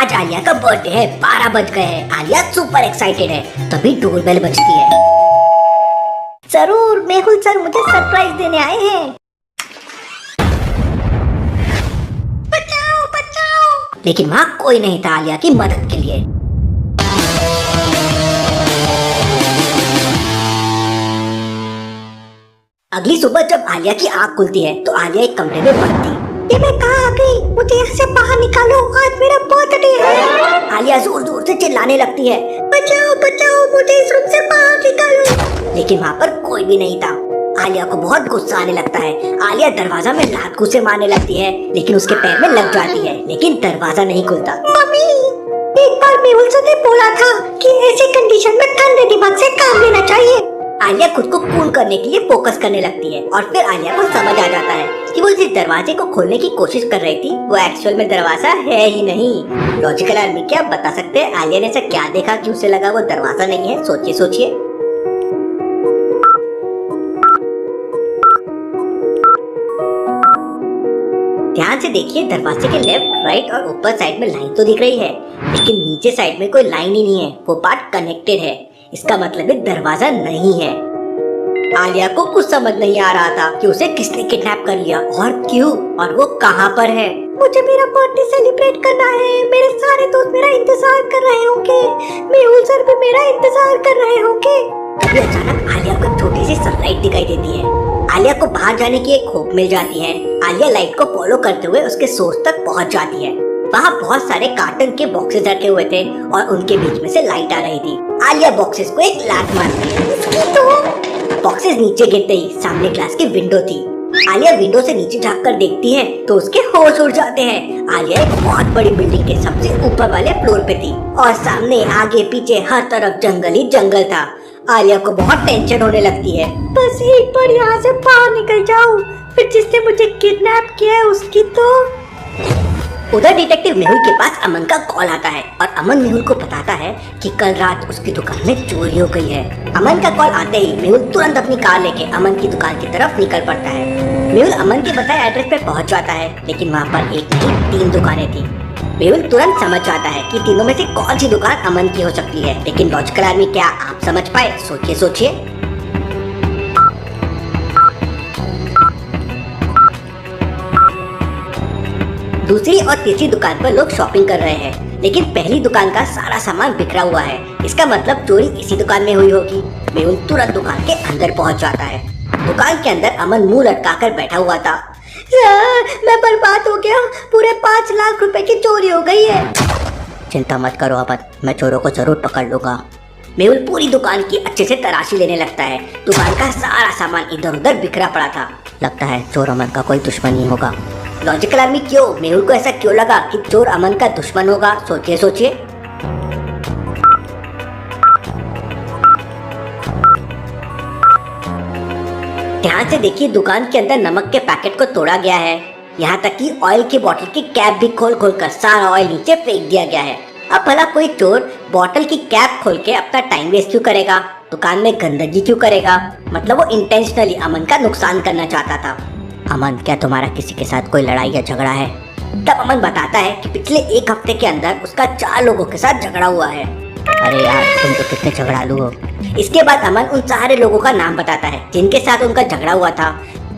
आज आलिया का बर्थडे है, 12 बज गए हैं। आलिया सुपर एक्साइटेड है। तभी डोरबेल बजती है। जरूर मेहुल सर मुझे सरप्राइज देने आए हैं। बचाओ बचाओ। लेकिन वहाँ कोई नहीं था आलिया की मदद के लिए। अगली सुबह जब आलिया की आँख खुलती है तो आलिया एक कमरे में बंद थी। ये मैं कहाँ आ गई? मुझे यहाँ से बाहर निकालो, आज मेरा बर्थडे है। आलिया जोर जोर से चिल्लाने लगती है, बचाओ बचाओ, मुझे इस रूम से बाहर निकालो। लेकिन वहाँ पर कोई भी नहीं था। आलिया को बहुत गुस्सा आने लगता है। आलिया दरवाजा में लात घुसे मारने लगती है, लेकिन उसके पैर में लग जाती है, लेकिन दरवाजा नहीं खुलता। मम्मी, एक बार मेहुल सर ने बोला था कि ऐसे कंडीशन में ठंडे दिमाग से काम लेना चाहिए। आलिया खुद को कूल करने के लिए फोकस करने लगती है और फिर आलिया को समझ आ जाता है कि वो जिस दरवाजे को खोलने की कोशिश कर रही थी वो एक्चुअल में दरवाजा है ही नहीं। लॉजिकल आर्मी क्या बता सकते हैं आलिया ने ऐसा क्या देखा कि उसे लगा वो दरवाजा नहीं है? सोचिए सोचिए। ध्यान से देखिए, दरवाजे के लेफ्ट, राइट और ऊपर साइड में लाइन तो दिख रही है, लेकिन नीचे साइड में कोई लाइन ही नहीं है। वो पार्ट कनेक्टेड है। इसका मतलब है दरवाजा नहीं है। आलिया को कुछ समझ नहीं आ रहा था कि उसे किसने किडनैप कर लिया और क्यों, और वो कहाँ पर है। मुझे मेरा बर्थडे सेलिब्रेट करना है। मेरे सारे दोस्त मेरा इंतजार कर रहे होंगे। मेहुल सर भी मेरा इंतजार कर रहे होंगे। तभी अचानक आलिया को छोटी सी सनलाइट दिखाई देती है। आलिया को बाहर जाने की एक होप मिल जाती है। आलिया लाइट को फॉलो करते हुए उसके सोर्स तक पहुँच जाती है। वहाँ बहुत सारे कार्टन के बॉक्सेस रखे हुए थे और उनके बीच में से लाइट आ रही थी। आलिया बॉक्सेस को एक लात मारती है तो बॉक्सेस नीचे गिरते ही सामने ग्लास की विंडो थी। आलिया विंडो से नीचे झांककर देखती है तो उसके होश उड़ जाते हैं। आलिया एक बहुत बड़ी बिल्डिंग के सबसे ऊपर वाले फ्लोर पे थी और सामने आगे पीछे हर तरफ जंगल ही जंगल था। आलिया को बहुत टेंशन होने लगती है। बस एक बार यहाँ से बाहर निकल जाऊं, फिर जिसने मुझे किडनैप किया है उसकी तो। उधर डिटेक्टिव मेहुल के पास अमन का कॉल आता है और अमन मेहुल को बताता है कि कल रात उसकी दुकान में चोरी हो गई है। अमन का कॉल आते ही मेहुल तुरंत अपनी कार लेके अमन की दुकान की तरफ निकल पड़ता है। मेहुल अमन के बताए एड्रेस पे पहुंच जाता है, लेकिन वहाँ पर एक नहीं 3 दुकानें थी। मेहुल तुरंत समझ जाता है कि तीनों में से कौन सी दुकान अमन की हो सकती है, लेकिन लॉजिकल आर्मी क्या आप समझ पाए? सोचिए सोचिए। दूसरी और तीसरी दुकान पर लोग शॉपिंग कर रहे हैं, लेकिन पहली दुकान का सारा सामान बिखरा हुआ है। इसका मतलब चोरी इसी दुकान में हुई होगी। मेहुल तुरंत दुकान के अंदर पहुंच जाता है। दुकान के अंदर अमन मुंह लटकाकर बैठा हुआ था। मैं बर्बाद हो गया, पूरे 5 लाख रुपए की चोरी हो गई है। चिंता मत करो अमन, मैं चोरों को जरूर पकड़ लूंगा। मेहुल पूरी दुकान की अच्छे से तलाशी लेने लगता है। दुकान का सारा सामान इधर उधर बिखरा पड़ा था। लगता है चोर अमन का कोई दुश्मन ही होगा। लॉजिकल आर्मी क्यों? मेहुल को ऐसा क्यों लगा कि चोर अमन का दुश्मन होगा? सोचिए सोचिए। ध्यान से देखिए, दुकान के अंदर नमक के पैकेट को तोड़ा गया है। यहाँ तक कि ऑयल की बोतल की कैप भी खोल खोल कर सारा ऑयल नीचे फेंक दिया गया है। अब भला कोई चोर बोतल की कैप खोल के अपना टाइम वेस्ट क्यों करेगा? दुकान में गंदगी क्यों करेगा? मतलब वो इंटेंशनली अमन का नुकसान करना चाहता था। अमन, क्या तुम्हारा किसी के साथ कोई लड़ाई या झगड़ा है? तब अमन बताता है कि पिछले 1 हफ्ते के अंदर उसका 4 लोगों के साथ झगड़ा हुआ है। अरे यार, तुम तो कितने झगड़ालू हो। इसके बाद अमन उन सारे लोगों का नाम बताता है जिनके साथ उनका झगड़ा हुआ था।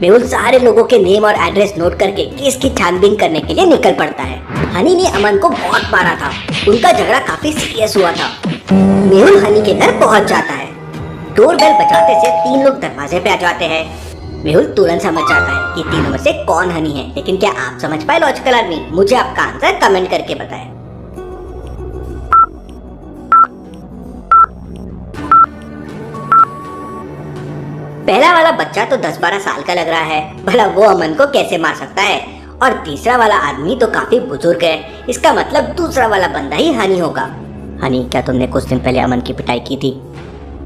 मेहुल सारे लोगों के नेम और एड्रेस नोट करके केस की छानबीन करने के लिए निकल पड़ता है। हनी ने अमन को बहुत मारा था। उनका झगड़ा काफी सीरियस हुआ था। मेहुल हनी के घर पहुंच जाता है। डोरबेल बजाते से 3 लोग दरवाजे पे आ जाते हैं। मेहुल तुरंत समझ जाता है कि तीनों में से कौन हनी है, लेकिन क्या आप समझ पाए लॉजिकल आर्मी? मुझे आपका आंसर कमेंट करके बताएं। पहला वाला बच्चा तो 10-12 साल का लग रहा है, भला वो अमन को कैसे मार सकता है? और तीसरा वाला आदमी तो काफी बुजुर्ग है। इसका मतलब दूसरा वाला बंदा ही हनी होगा। हनी, क्या तुमने कुछ दिन पहले अमन की पिटाई की थी?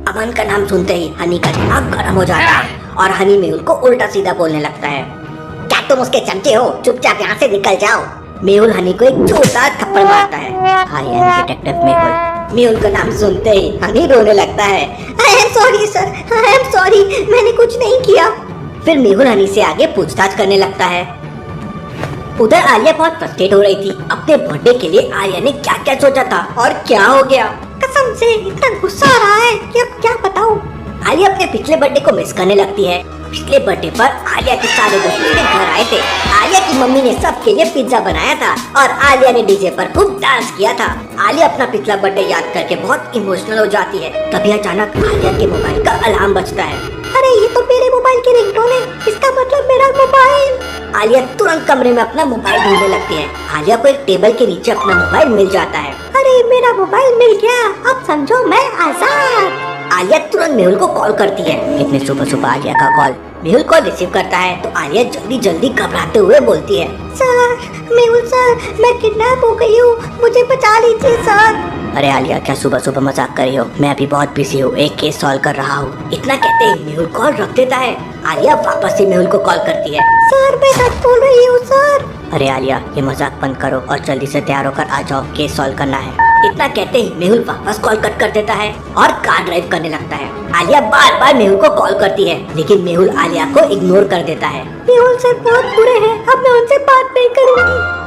अमन का नाम सुनते ही हनी का दिमाग गर्म हो जाता है और हनी मेहुल को उल्टा सीधा बोलने लगता है। क्या तुम उसके चमचे हो? चुपचाप यहाँ से निकल जाओ। मेहुल हनी को एक जोरदार थप्पड़ मारता है। I am detective Mehul. Mehul का नाम सुनते ही हनी रोने लगता है। I am sorry sir, I am sorry, मैंने कुछ नहीं किया। फिर मेहुल हनी से आगे पूछताछ करने लगता है। उधर आलिया बहुत फ्रस्ट्रेट हो रही थी। अपने बर्थडे के लिए आलिया ने क्या क्या सोचा था और क्या हो गया। कसम से इतना गुस्सा आ रहा है कि अब क्या बताऊं। आलिया अपने पिछले बर्थडे को मिस करने लगती है। पिछले बर्थडे पर आलिया के सारे दोस्त उसके घर आए थे। आलिया की मम्मी ने सबके लिए पिज्जा बनाया था और आलिया ने डीजे पर खूब डांस किया था। आलिया अपना पिछला बर्थडे याद करके बहुत इमोशनल हो जाती है। तभी अचानक आलिया के मोबाइल का अलार्म बजता है। अरे ये तो मेरे मोबाइल की रिंगटोन है, इसका मतलब मेरा मोबाइल। आलिया तुरंत कमरे में अपना मोबाइल ढूंढने लगती है। आलिया को एक टेबल के नीचे अपना मोबाइल मिल जाता है। अरे मेरा मोबाइल मिल गया, अब समझो मैं आजाद। आलिया तुरंत मेहुल को कॉल करती है। इतने सुबह सुबह आलिया का कॉल मेहुल को रिसीव करता है तो आलिया जल्दी जल्दी घबराते हुए बोलती है, सर मेहुल सर, मैं किडनैप हो गई हूँ, मुझे बचा लीजिए सर। अरे आलिया क्या सुबह सुबह मजाक कर रही हो, मैं अभी बहुत बिजी हूँ, एक केस सॉल्व कर रहा हूँ। इतना कहते ही मेहुल कॉल रख देता है। आलिया वापस से मेहुल को कॉल करती है। सर मैं सच बोल रही हूँ सर। अरे आलिया ये मजाक बंद करो और जल्दी से तैयार होकर आ जाओ, केस सॉल्व करना है। इतना कहते ही मेहुल वापस कॉल कट कर देता है और कार ड्राइव करने लगता है। आलिया बार बार मेहुल को कॉल करती है लेकिन मेहुल आलिया को इग्नोर कर देता है। मेहुल सर बहुत बुरे हैं, अब मैं उनसे बात नहीं करूँगी।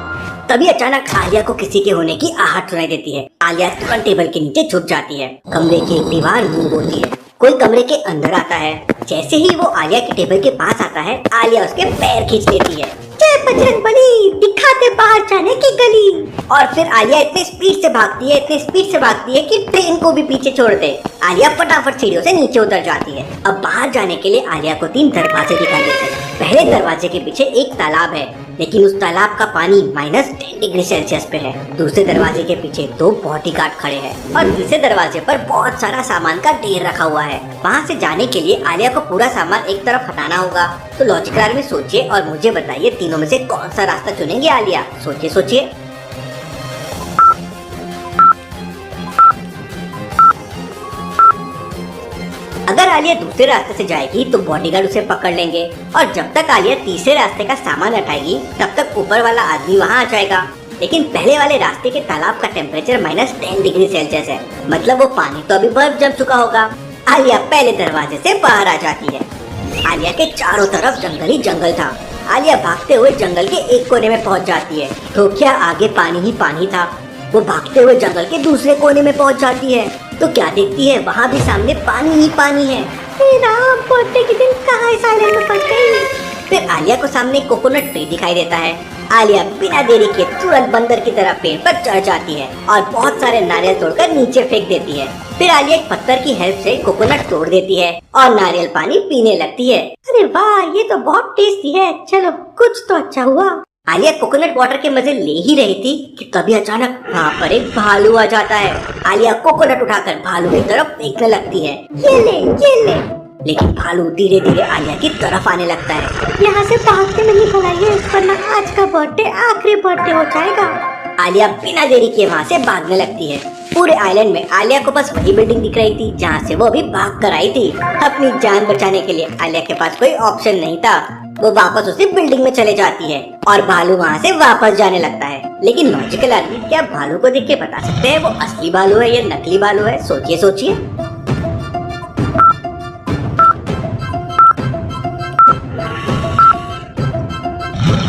तभी अचानक आलिया को किसी के होने की आहट सुनाई देती है। आलिया तुरंत टेबल के नीचे छुप जाती है। कमरे की एक दीवार मूव होती है। कोई कमरे के अंदर आता है। जैसे ही वो आलिया के टेबल के पास आता है, आलिया उसके पैर खींच लेती है। जय बजरंगबली, दिखाते बाहर जाने की गली। और फिर आलिया इतनी स्पीड से भागती है कि ट्रेन को भी पीछे छोड़ दे। आलिया फटाफट सीढ़ियों से नीचे उतर जाती है। अब बाहर जाने के लिए आलिया को 3 दरवाजे दिखाई देते हैं। पहले दरवाजे के पीछे एक तालाब है लेकिन उस तालाब का पानी -10 डिग्री सेल्सियस पे है। दूसरे दरवाजे के पीछे 2 बॉडीगार्ड खड़े हैं और तीसरे दरवाजे पर बहुत सारा सामान का ढेर रखा हुआ है। वहाँ से जाने के लिए आलिया को पूरा सामान एक तरफ हटाना होगा। तो लॉजिकल आर्मी सोचिए और मुझे बताइए तीनों में से कौन सा रास्ता चुनेंगे आलिया? सोचिए। अगर आलिया दूसरे रास्ते से जाएगी तो बॉडीगार्ड उसे पकड़ लेंगे और जब तक आलिया तीसरे रास्ते का सामान हटाएगी तब तक ऊपर वाला आदमी वहाँ आ जाएगा। लेकिन पहले वाले रास्ते के तालाब का टेम्परेचर -10 डिग्री सेल्सियस है, मतलब वो पानी तो अभी बर्फ जम चुका होगा। आलिया पहले दरवाजे से बाहर आ जाती है। आलिया के चारों तरफ जंगल ही जंगल था। आलिया भागते हुए जंगल के एक कोने में पहुँच जाती है तो क्या आगे पानी ही पानी था। वो भागते हुए जंगल के दूसरे कोने में पहुँच जाती है तो क्या देखती है, वहाँ भी सामने पानी ही पानी है। बर्थडे के दिन कहाँ इस आइलैंड में फंस गई। फिर आलिया को सामने कोकोनट ट्री दिखाई देता है। आलिया बिना देरी के तुरंत बंदर की तरह पेड़ पर चढ़ जाती है और बहुत सारे नारियल तोड़कर नीचे फेंक देती है। फिर आलिया एक पत्थर की हेल्प से कोकोनट तोड़ देती है और नारियल पानी पीने लगती है। अरे वाह, ये तो बहुत टेस्टी है, चलो कुछ तो अच्छा हुआ। आलिया कोकोनट वाटर के मजे ले ही रही थी कि तभी अचानक वहाँ पर एक भालू आ जाता है। आलिया कोकोनट उठाकर भालू की तरफ फेंकने लगती है। ये ले। लेकिन भालू धीरे धीरे आलिया की तरफ आने लगता है। यहाँ से भागते नहीं भगाइए वरना आज का बर्थडे आखिरी बर्थडे हो जाएगा। आलिया बिना देरी किए वहाँ से भागने लगती है। पूरे आइलैंड में आलिया को बस वही बिल्डिंग दिख रही थी जहाँ से वो अभी भाग कर आई थी। अपनी जान बचाने के लिए आलिया के पास कोई ऑप्शन नहीं था। वो वापस उसी बिल्डिंग में चले जाती है और भालू वहाँ से वापस जाने लगता है। लेकिन लॉजिकल आदमी क्या भालू को देख के बता सकते हैं वो असली भालू है या नकली भालू है? सोचिए।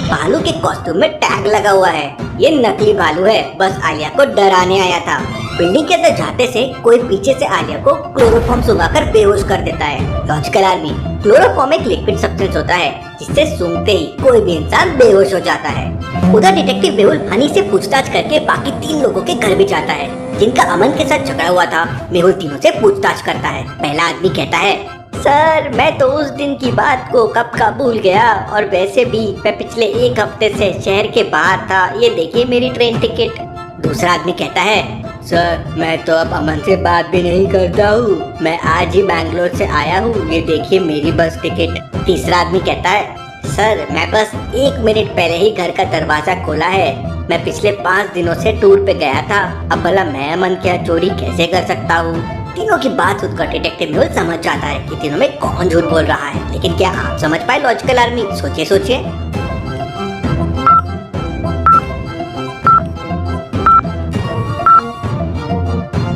भालू के कॉस्ट्यूम में टैग लगा हुआ है, ये नकली भालू है, बस आलिया को डराने आया था। बिल्डिंग के अंदर जाते से कोई पीछे से आलिया को क्लोरोफॉर्म सुंघाकर बेहोश कर देता है। लॉजिकल आर्मी, क्लोरोफॉर्म एक लिक्विड सब्सटेंस होता है जिससे सूंघते ही कोई भी इंसान बेहोश हो जाता है। उधर डिटेक्टिव मेहुल हनी से पूछताछ करके बाकी 3 लोगों के घर भी जाता है जिनका अमन के साथ झगड़ा हुआ था। मेहुल तीनों से पूछताछ करता है। पहला आदमी कहता है, सर मैं तो उस दिन की बात को कब का भूल गया और वैसे भी मैं पिछले 1 हफ्ते से शहर के बाहर था, ये देखिए मेरी ट्रेन टिकट। दूसरा आदमी कहता है, सर मैं तो अब अमन से बात भी नहीं करता हूँ, मैं आज ही बैंगलोर से आया हूँ, ये देखिए मेरी बस टिकट। तीसरा आदमी कहता है, सर मैं बस 1 मिनट पहले ही घर का दरवाजा खोला है, मैं पिछले 5 दिनों से टूर पे गया था, अब भला मैं अमन की चोरी कैसे कर सकता हूँ। तीनों की बात सुनकर डिटेक्टिव मेहुल समझ जाता है कि तीनों में कौन झूठ बोल रहा है। लेकिन क्या आप समझ पाए लॉजिकल आर्मी? सोचिए।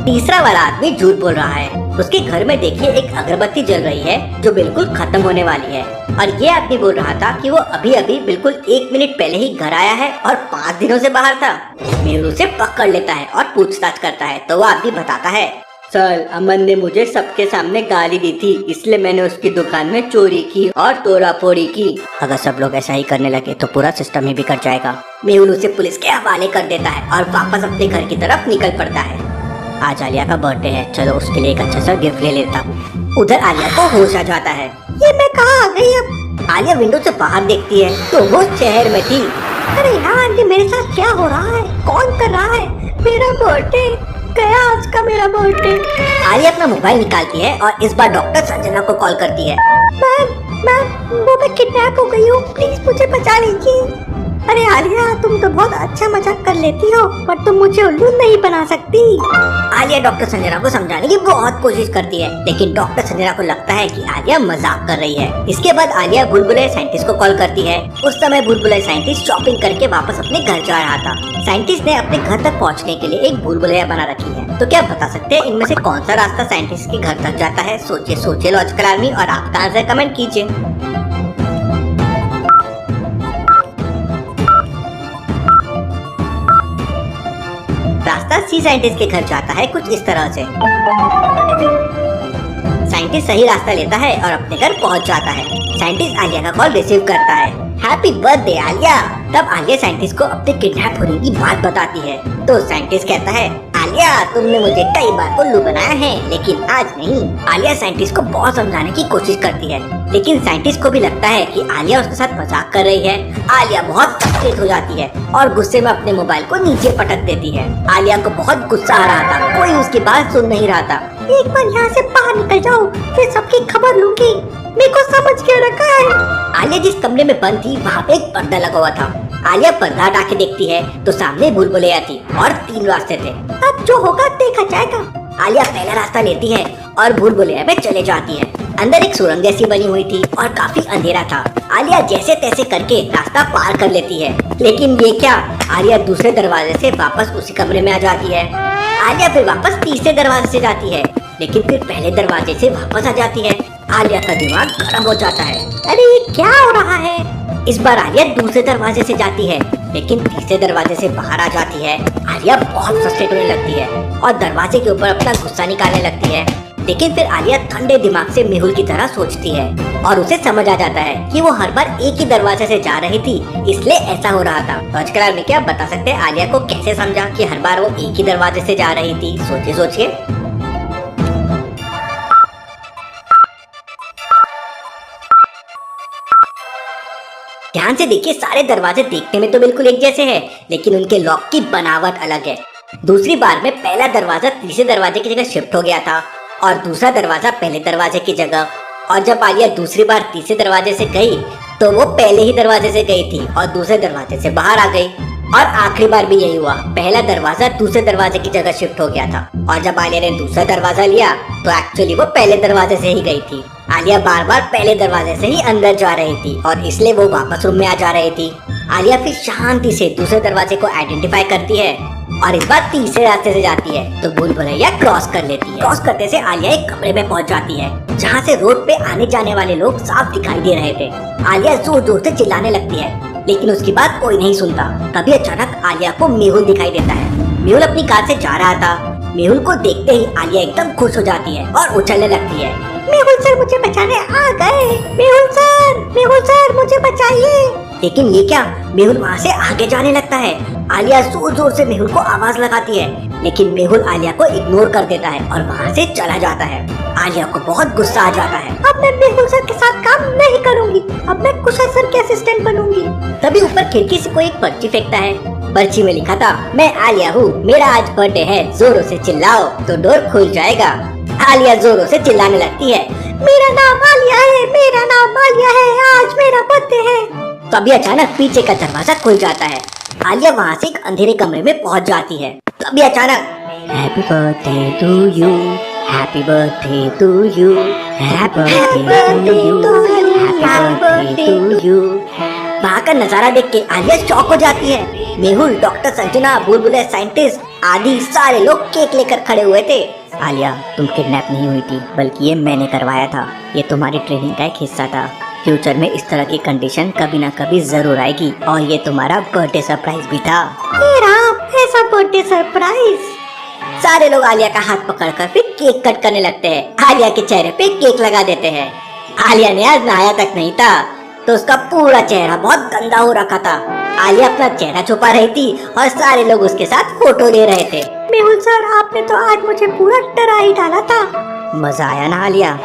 तीसरा वाला आदमी झूठ बोल रहा है। उसके घर में देखिए एक अगरबत्ती जल रही है जो बिल्कुल खत्म होने वाली है और ये आदमी बोल रहा था कि वो अभी अभी बिल्कुल 1 मिनट पहले ही घर आया है और 5 दिनों से बाहर था। मेहुल उसे पकड़ लेता है और पूछताछ करता है तो वो आदमी बताता है, सर अमन ने मुझे सबके सामने गाली दी थी, इसलिए मैंने उसकी दुकान में चोरी की और तोड़ा फोड़ी की। अगर सब लोग ऐसा ही करने लगे तो पूरा सिस्टम ही बिगड़ जाएगा। मेहुल उसे पुलिस के हवाले कर देता है और वापस अपने घर की तरफ निकल पड़ता है। आज आलिया का बर्थडे है, चलो उसके लिए एक अच्छा सा गिफ्ट ले लेता हूँ। उधर आलिया को होश आ जाता है, ये मैं कहाँ आ गई अब। आलिया विंडो से बाहर देखती है तो वो शहर में थी। अरे यार ये मेरे साथ क्या हो रहा है, कौन कर रहा है, मेरा बर्थडे गया आज का मेरा बर्थडे। आलिया अपना मोबाइल निकालती है और इस बार डॉक्टर संजना को कॉल करती है। मैं किडनैप हो गई हूँ, प्लीज मुझे बचा लीजिए। अरे आलिया तुम तो बहुत अच्छा मजाक कर लेती हो पर तुम मुझे उल्लू नहीं बना सकती। आलिया डॉक्टर संजना को समझाने की बहुत कोशिश करती है लेकिन डॉक्टर संजना को लगता है कि आलिया मजाक कर रही है। इसके बाद आलिया बुलबुले साइंटिस्ट को कॉल करती है। उस समय बुलबुले साइंटिस्ट शॉपिंग करके वापस अपने घर जा रहा था। साइंटिस्ट ने अपने घर तक पहुँचने के लिए एक भूलभुलैया बना रखी है। तो क्या बता सकते हैं इनमें से कौन सा रास्ता साइंटिस्ट के घर तक जाता है? सोचिए सोचिए लॉजिकल आर्मी और आपका आंसर कमेंट कीजिए। रास्ता सी साइंटिस्ट के घर जाता है कुछ इस तरह से। साइंटिस्ट सही रास्ता लेता है और अपने घर पहुंच जाता है। साइंटिस्ट आलिया का कॉल रिसीव करता है। Happy birthday Alia. तब आलिया साइंटिस्ट को अपने किडनैप होने की बात बताती है तो साइंटिस्ट कहता है, आलिया तुमने मुझे कई बार उल्लू बनाया है लेकिन आज नहीं। आलिया साइंटिस्ट को बहुत समझाने की कोशिश करती है लेकिन साइंटिस्ट को भी लगता है कि आलिया उसके साथ मजाक कर रही है। आलिया बहुत फ्रस्ट्रेट हो जाती है और गुस्से में अपने मोबाइल को नीचे पटक देती है। आलिया को बहुत गुस्सा आ रहा था, कोई उसकी बात सुन नहीं रहा था। एक बार यहाँ से बाहर निकल जाओ फिर सबकी खबर लूंगी, मेरे को समझ के रखा है। आलिया जिस कमरे में बंद थी वहाँ पे एक पर्दा लगा हुआ था। आलिया पर्दा हटा के देखती है तो सामने भूलभुलैया थी और 3 रास्ते थे। अब जो होगा देखा जाएगा। आलिया पहला रास्ता लेती है और भूलभुलैया में चले जाती है। अंदर एक सुरंग जैसी बनी हुई थी और काफी अंधेरा था। आलिया जैसे तैसे करके रास्ता पार कर लेती है लेकिन ये क्या, आलिया दूसरे दरवाजे से वापस उसी कमरे में आ जाती है। आलिया फिर वापस तीसरे दरवाजे से जाती है लेकिन फिर पहले दरवाजे से वापस आ जाती है। आलिया का दिमाग गर्म हो जाता है, अरे ये क्या हो रहा है। इस बार आलिया दूसरे दरवाजे से जाती है लेकिन तीसरे दरवाजे से बाहर आ जाती है। आलिया बहुत फ्रस्ट्रेट होने लगती है और दरवाजे के ऊपर अपना गुस्सा निकालने लगती है। लेकिन फिर आलिया ठंडे दिमाग से मेहुल की तरह सोचती है और उसे समझ आ जाता है कि वो हर बार एक ही दरवाजे से जा रही थी इसलिए ऐसा हो रहा था। लॉजिकल में क्या बता सकते हैं आलिया को कैसे समझा कि हर बार वो एक ही दरवाजे से जा रही थी? सोचिए सोचिए। ध्यान से देखिए, सारे दरवाजे देखने में तो बिल्कुल एक जैसे हैं, लेकिन उनके लॉक की बनावट अलग है। दूसरी बार में पहला दरवाजा तीसरे दरवाजे की जगह शिफ्ट हो गया था और दूसरा दरवाजा पहले दरवाजे की जगह। और जब आलिया दूसरी बार तीसरे दरवाजे से गई तो वो पहले ही दरवाजे से गई थी और दूसरे दरवाजे से बाहर आ गई। और आखिरी बार भी यही हुआ, पहला दरवाजा दूसरे दरवाजे की जगह शिफ्ट हो गया था और जब आलिया ने दूसरा दरवाजा लिया तो एक्चुअली वो पहले दरवाजे से ही गई थी। आलिया बार बार पहले दरवाजे से ही अंदर जा रही थी और इसलिए वो वापस रूम में आ जा रही थी। आलिया फिर शांति से दूसरे दरवाजे को आइडेंटिफाई करती है और इस बार तीसरे रास्ते से जाती है तो भूलभुलैया क्रॉस कर लेती है। क्रॉस करते से आलिया एक कमरे में पहुंच जाती है जहाँ से रोड पे आने जाने वाले लोग साफ दिखाई दे रहे थे। आलिया जोर जोर से चिल्लाने लगती है लेकिन उसकी बात कोई नहीं सुनता। तभी अचानक आलिया को मेहुल दिखाई देता है। मेहुल अपनी कार से जा रहा था। मेहुल को देखते ही आलिया एकदम खुश हो जाती है और उछलने लगती है, मेहुल सर मुझे बचाने आ गए, मेहुल सर मुझे बचाइए। लेकिन ये क्या, मेहुल वहाँ से आगे जाने लगता है। आलिया जोर जोर से मेहुल को आवाज लगाती है लेकिन मेहुल आलिया को इग्नोर कर देता है और वहाँ से चला जाता है। आलिया को बहुत गुस्सा आ जाता है, अब मैं मेहुल सर के साथ काम नहीं करूँगी, अब मैं कुशल सर की असिस्टेंट बनूंगी। तभी ऊपर खिड़की से कोई एक पर्ची फेंकता है। पर्ची में लिखा था, मैं आलिया हूँ, मेरा आज बर्थडे है, जोरों से चिल्लाओ तो डोर खुल जाएगा। आलिया जोरों से चिल्लाने लगती है, मेरा नाम आलिया है, मेरा नाम आलिया है, आज मेरा बर्थडे है। तभी अचानक पीछे का दरवाजा खुल जाता है। आलिया वहाँ से एक अंधेरे कमरे में पहुँच जाती है। तभी अचानक, happy birthday to you, happy birthday to you, happy birthday to you. वहाँ का नजारा देख के आलिया शॉक हो जाती है। मेहुल, डॉक्टर संजना, बुलबुले साइंटिस्ट आदि सारे लोग केक लेकर खड़े हुए थे। आलिया तुम किडनैप नहीं हुई थी, बल्कि ये मैंने करवाया था, ये तुम्हारी ट्रेनिंग का एक हिस्सा था। फ्यूचर में इस तरह की कंडीशन कभी ना कभी जरूर आएगी और ये तुम्हारा बर्थडे सरप्राइज भी था। ऐसा बर्थडे सरप्राइज। सारे लोग आलिया का हाथ पकड़कर फिर केक कट करने लगते हैं। आलिया के चेहरे पे केक लगा देते हैं। आलिया ने आज नहाया तक नहीं था तो उसका पूरा चेहरा बहुत गंदा हो रखा था। आलिया अपना चेहरा छुपा रही थी और सारे लोग उसके साथ फोटो ले रहे थे। मेहुल सर, आपने तो आज मुझे पूरा डरा ही डाला था। मजा आया ना आलिया?